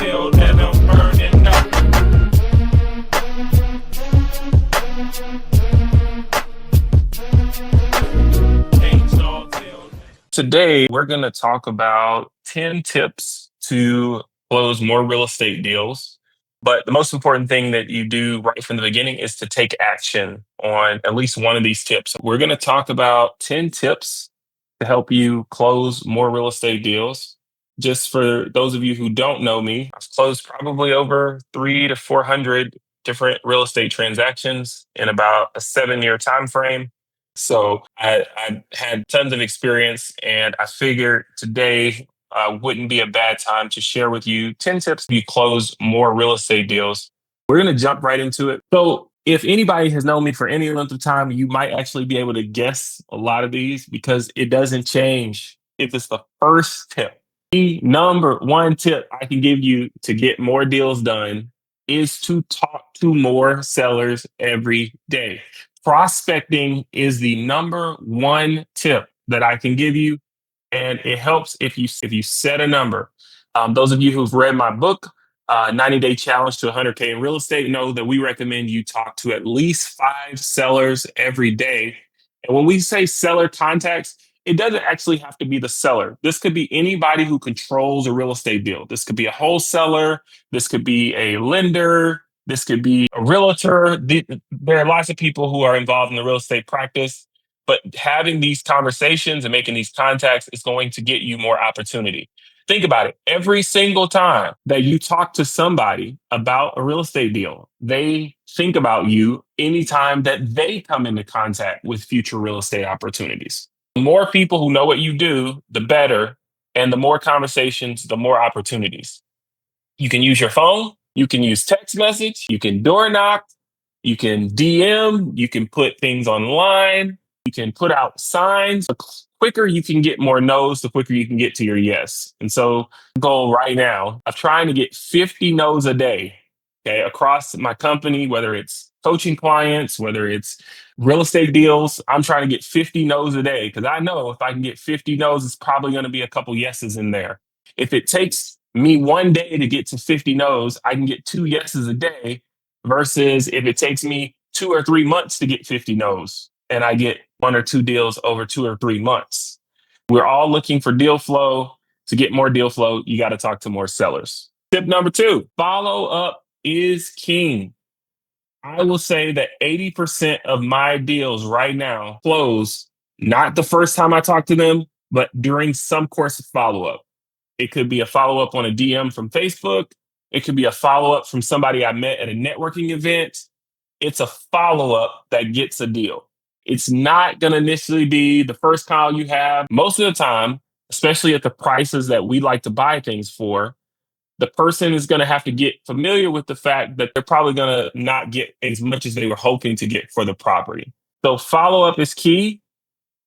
till that I'm burning up. Ain't y'all till- Today, we're going to talk about 10 tips to close more real estate deals. But the most important thing that you do right from the beginning is to take action on at least one of these tips. We're going to talk about 10 tips to help you close more real estate deals. Just for those of you who don't know me, I've closed probably over 300 to 400 different real estate transactions in about a 7-year time frame. So I had tons of experience, and I figured today wouldn't be a bad time to share with you 10 tips to close more real estate deals. We're going to jump right into it. So, if anybody has known me for any length of time, you might actually be able to guess a lot of these because it doesn't change. If it's the first tip, the number one tip I can give you to get more deals done is to talk to more sellers every day. Prospecting is the number one tip that I can give you, and it helps if you set a number. Those of you who've read my book, 90-Day Challenge to 100K in Real Estate, know that we recommend you talk to at least 5 sellers every day. And when we say seller contacts, it doesn't actually have to be the seller. This could be anybody who controls a real estate deal. This could be a wholesaler. This could be a lender. This could be a realtor. There are lots of people who are involved in the real estate practice, but having these conversations and making these contacts is going to get you more opportunity. Think about it. Every single time that you talk to somebody about a real estate deal, they think about you anytime that they come into contact with future real estate opportunities. The more people who know what you do, the better. And the more conversations, the more opportunities. You can use your phone, you can use text message, you can door knock, you can DM, you can put things online, you can put out signs. The quicker you can get more no's, the quicker you can get to your yes. And so, goal right now, I'm trying to get 50 no's a day, okay, across my company, whether it's coaching clients, whether it's real estate deals. I'm trying to get 50 no's a day because I know if I can get 50 no's, it's probably going to be a couple yeses in there. If it takes me one day to get to 50 no's, I can get 2 yeses a day versus if it takes me 2 or 3 months to get 50 no's and I get 1 or 2 deals over 2 or 3 months. We're all looking for deal flow. To get more deal flow, you got to talk to more sellers. Tip number 2, follow up is king. I will say that 80% of my deals right now close not the first time I talk to them, but during some course of follow up. It could be a follow up on a DM from Facebook. It could be a follow up from somebody I met at a networking event. It's a follow up that gets a deal. It's not going to initially be the first call you have. Most of the time, especially at the prices that we like to buy things for, the person is going to have to get familiar with the fact that they're probably going to not get as much as they were hoping to get for the property. So follow up is key.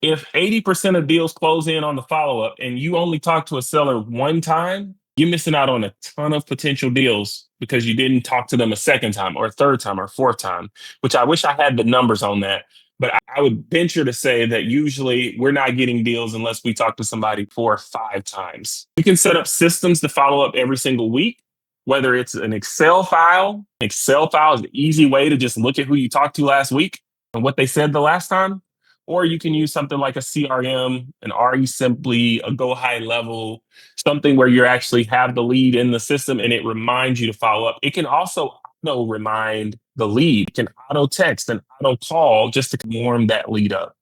If 80% of deals close in on the follow up and you only talk to a seller one time, you're missing out on a ton of potential deals because you didn't talk to them a second time or a third time or a fourth time, which I wish I had the numbers on that. But I would venture to say that usually we're not getting deals unless we talk to somebody 4 or 5 times. You can set up systems to follow up every single week, whether it's an Excel file. Excel file is the easy way to just look at who you talked to last week and what they said the last time. Or you can use something like a CRM, an RE Simply, a Go High Level, something where you actually have the lead in the system and it reminds you to follow up. It can also auto remind the lead. It can auto text and auto call just to warm that lead up.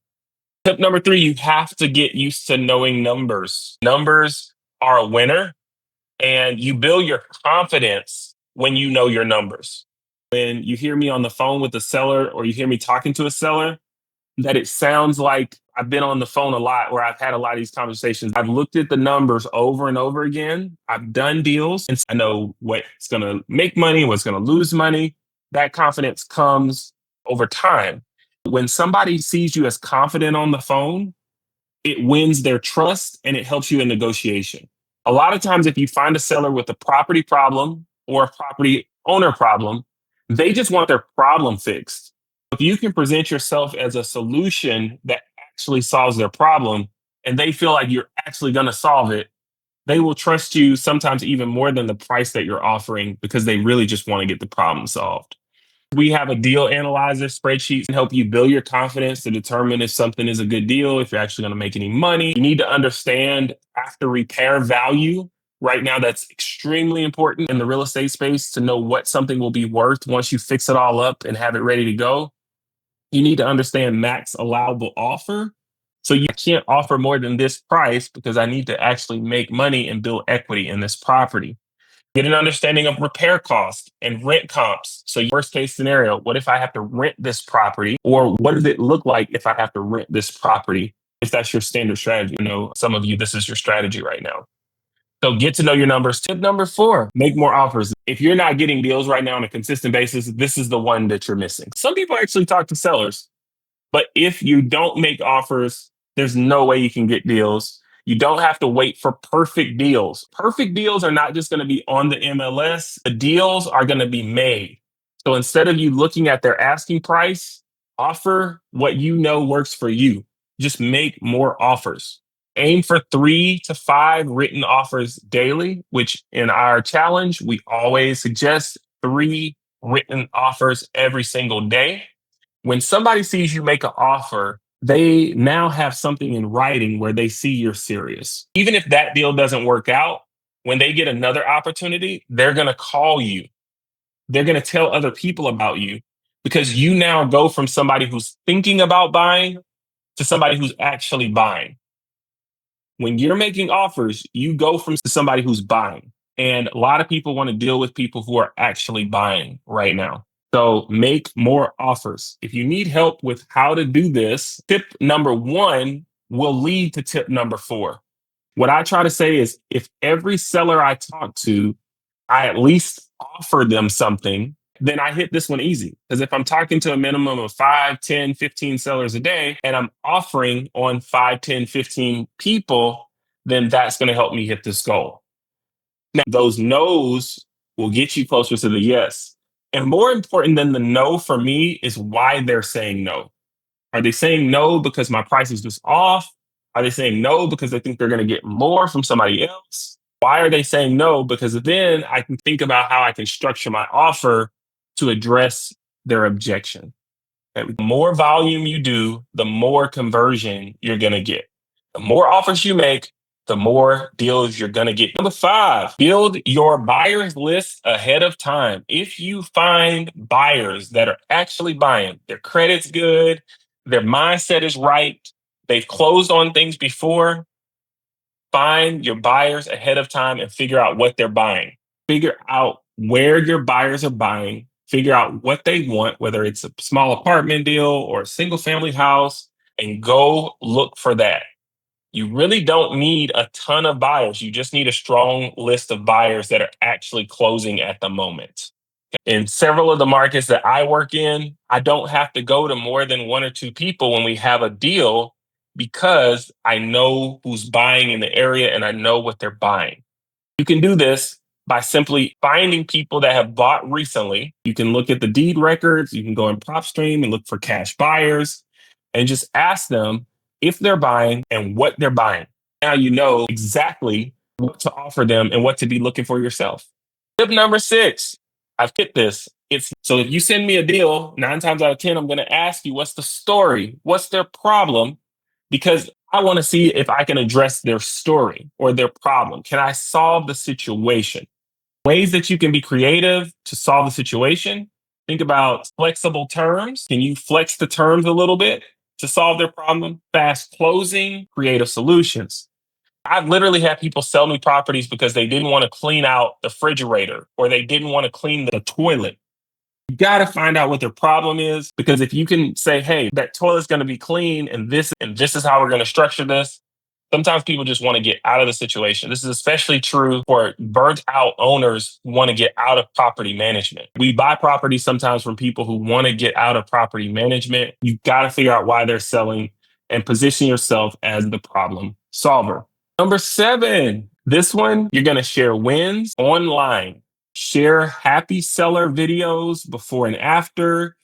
Tip number 3, you have to get used to knowing numbers. Numbers are a winner, and you build your confidence when you know your numbers. When you hear me on the phone with a seller or you hear me talking to a seller, that it sounds like I've been on the phone a lot where I've had a lot of these conversations. I've looked at the numbers over and over again. I've done deals and I know what's going to make money, what's going to lose money. That confidence comes over time. When somebody sees you as confident on the phone, it wins their trust and it helps you in negotiation. A lot of times, if you find a seller with a property problem or a property owner problem, they just want their problem fixed. If you can present yourself as a solution that actually solves their problem and they feel like you're actually going to solve it, They will trust you sometimes even more than the price that you're offering because they really just want to get the problem solved. We have a deal analyzer spreadsheet to help you build your confidence to determine if something is a good deal, if you're actually going to make any money. You need to understand after repair value. Right now, that's extremely important in the real estate space to know what something will be worth once you fix it all up and have it ready to go. You need to understand max allowable offer. So you can't offer more than this price because I need to actually make money and build equity in this property. Get an understanding of repair costs and rent comps. So, worst case scenario, what if I have to rent this property? Or what does it look like if I have to rent this property? If that's your standard strategy, some of you, this is your strategy right now. So, get to know your numbers. Tip number 4, make more offers. If you're not getting deals right now on a consistent basis, this is the one that you're missing. Some people actually talk to sellers, but if you don't make offers, there's no way you can get deals. You don't have to wait for perfect deals. Perfect deals are not just going to be on the MLS. The deals are going to be made. So instead of you looking at their asking price, offer what you know works for you. Just make more offers. Aim for 3 to 5 written offers daily, which in our challenge, we always suggest 3 written offers every single day. When somebody sees you make an offer, they now have something in writing where they see you're serious. Even if that deal doesn't work out, when they get another opportunity, they're going to call you. They're going to tell other people about you because you now go from somebody who's thinking about buying to somebody who's actually buying. When you're making offers, you go from somebody who's buying. And a lot of people want to deal with people who are actually buying right now. So make more offers. If you need help with how to do this, tip number 1 will lead to tip number 4. What I try to say is if every seller I talk to, I at least offer them something, then I hit this one easy. Because if I'm talking to a minimum of 5, 10, 15 sellers a day, and I'm offering on 5, 10, 15 people, then that's going to help me hit this goal. Now, those no's will get you closer to the yes. And more important than the no for me is why they're saying no. Are they saying no because my price is just off? Are they saying no because they think they're going to get more from somebody else? Why are they saying no? Because then I can think about how I can structure my offer to address their objection. Okay? The more volume you do, the more conversion you're going to get. The more offers you make, the more deals you're going to get. Number 5, build your buyers list ahead of time. If you find buyers that are actually buying, their credit's good, their mindset is right, they've closed on things before, find your buyers ahead of time and figure out what they're buying. Figure out where your buyers are buying, figure out what they want, whether it's a small apartment deal or a single family house, and go look for that. You really don't need a ton of buyers. You just need a strong list of buyers that are actually closing at the moment. In several of the markets that I work in, I don't have to go to more than 1 or 2 people when we have a deal because I know who's buying in the area and I know what they're buying. You can do this by simply finding people that have bought recently. You can look at the deed records, you can go in PropStream and look for cash buyers and just ask them if they're buying and what they're buying. Now you know exactly what to offer them and what to be looking for yourself. Tip number 6, I've hit this. So if you send me a deal, 9 times out of 10, I'm going to ask you, what's the story? What's their problem? Because I want to see if I can address their story or their problem. Can I solve the situation? Ways that you can be creative to solve the situation. Think about flexible terms. Can you flex the terms a little bit to solve their problem? Fast closing, creative solutions. I've literally had people sell me properties because they didn't want to clean out the refrigerator or they didn't want to clean the toilet. You got to find out what their problem is, because if you can say, hey, that toilet's going to be clean and this is how we're going to structure this. Sometimes people just want to get out of the situation. This is especially true for burnt out owners who want to get out of property management. We buy properties sometimes from people who want to get out of property management. You got to figure out why they're selling and position yourself as the problem solver. Number 7, this one, you're going to share wins online. Share happy seller videos before and after.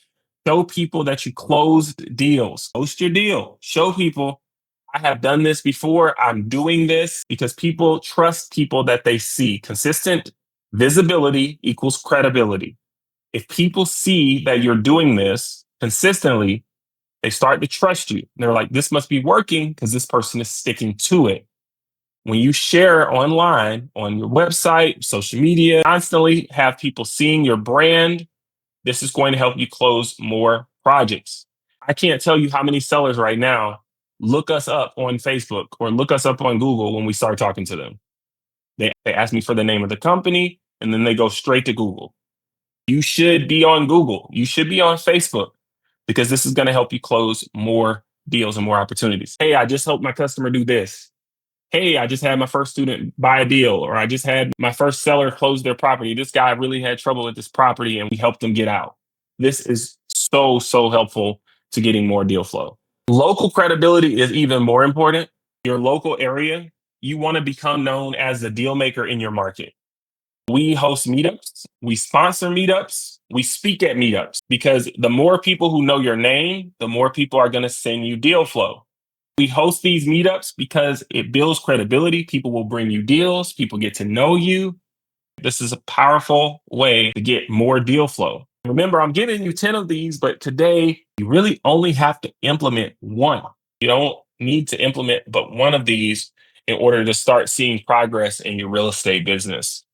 Show people that you closed deals. Post your deal. Show people I have done this before. I'm doing this because people trust people that they see. Consistent visibility equals credibility. If people see that you're doing this consistently, they start to trust you. They're like, this must be working because this person is sticking to it. When you share online, on your website, social media, constantly have people seeing your brand, this is going to help you close more projects. I can't tell you how many sellers right now look us up on Facebook or look us up on Google when we start talking to them. They ask me for the name of the company and then they go straight to Google. You should be on Google. You should be on Facebook because this is going to help you close more deals and more opportunities. Hey, I just helped my customer do this. Hey, I just had my first student buy a deal, or I just had my first seller close their property. This guy really had trouble with this property and we helped them get out. This is so helpful to getting more deal flow. Local credibility is even more important. Your local area, you want to become known as the deal maker in your market. We host meetups, we sponsor meetups, we speak at meetups because the more people who know your name, the more people are going to send you deal flow. We host these meetups because it builds credibility. People will bring you deals, people get to know you. This is a powerful way to get more deal flow. Remember, I'm giving you 10 of these, but today you really only have to implement one. You don't need to implement but one of these in order to start seeing progress in your real estate business.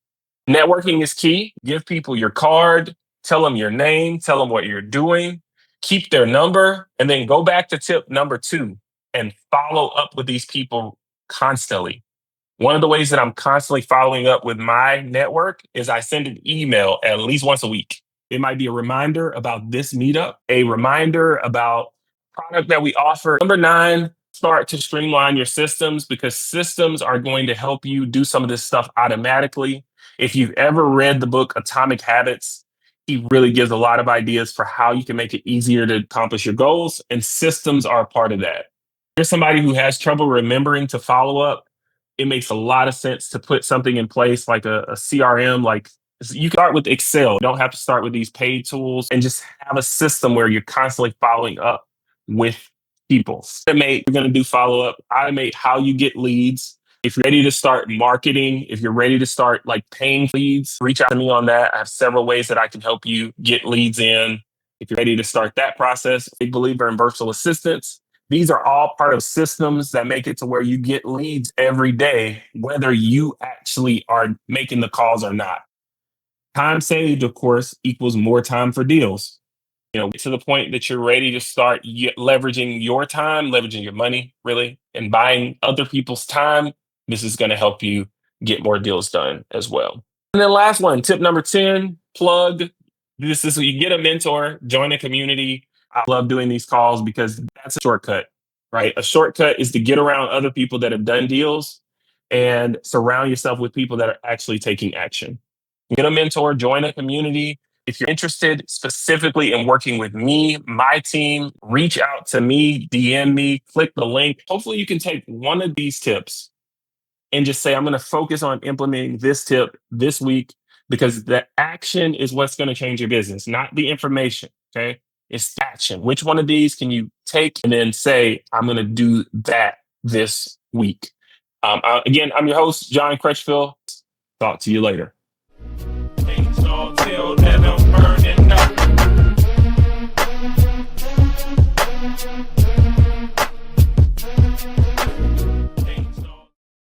Networking is key. Give people your card, tell them your name, tell them what you're doing, keep their number, and then go back to tip number 2 and follow up with these people constantly. One of the ways that I'm constantly following up with my network is I send an email at least once a week. It might be a reminder about this meetup, a reminder about product that we offer. Number 9, start to streamline your systems because systems are going to help you do some of this stuff automatically. If you've ever read the book Atomic Habits, he really gives a lot of ideas for how you can make it easier to accomplish your goals, and systems are a part of that. If you're somebody who has trouble remembering to follow up, it makes a lot of sense to put something in place like a CRM. Like you can start with Excel. You don't have to start with these paid tools, and just have a system where you're constantly following up with people. Automate, you're going to do follow up, automate how you get leads. If you're ready to start marketing, if you're ready to start like paying leads, reach out to me on that. I have several ways that I can help you get leads in. If you're ready to start that process, big believer in virtual assistants. These are all part of systems that make it to where you get leads every day, whether you actually are making the calls or not. Time saved, of course, equals more time for deals. To the point that you're ready to start leveraging your time, leveraging your money, really, and buying other people's time. This is going to help you get more deals done as well. And then last one, tip number 10, plug. This is you get a mentor, join a community. I love doing these calls because that's a shortcut, right? A shortcut is to get around other people that have done deals and surround yourself with people that are actually taking action. Get a mentor, join a community. If you're interested specifically in working with me, my team, reach out to me, DM me, click the link. Hopefully you can take one of these tips and just say, I'm going to focus on implementing this tip this week because the action is what's going to change your business, not the information. Okay. It's action. Which one of these can you take and then say, I'm going to do that this week? Again, I'm your host, John Crutchfield. Talk to you later.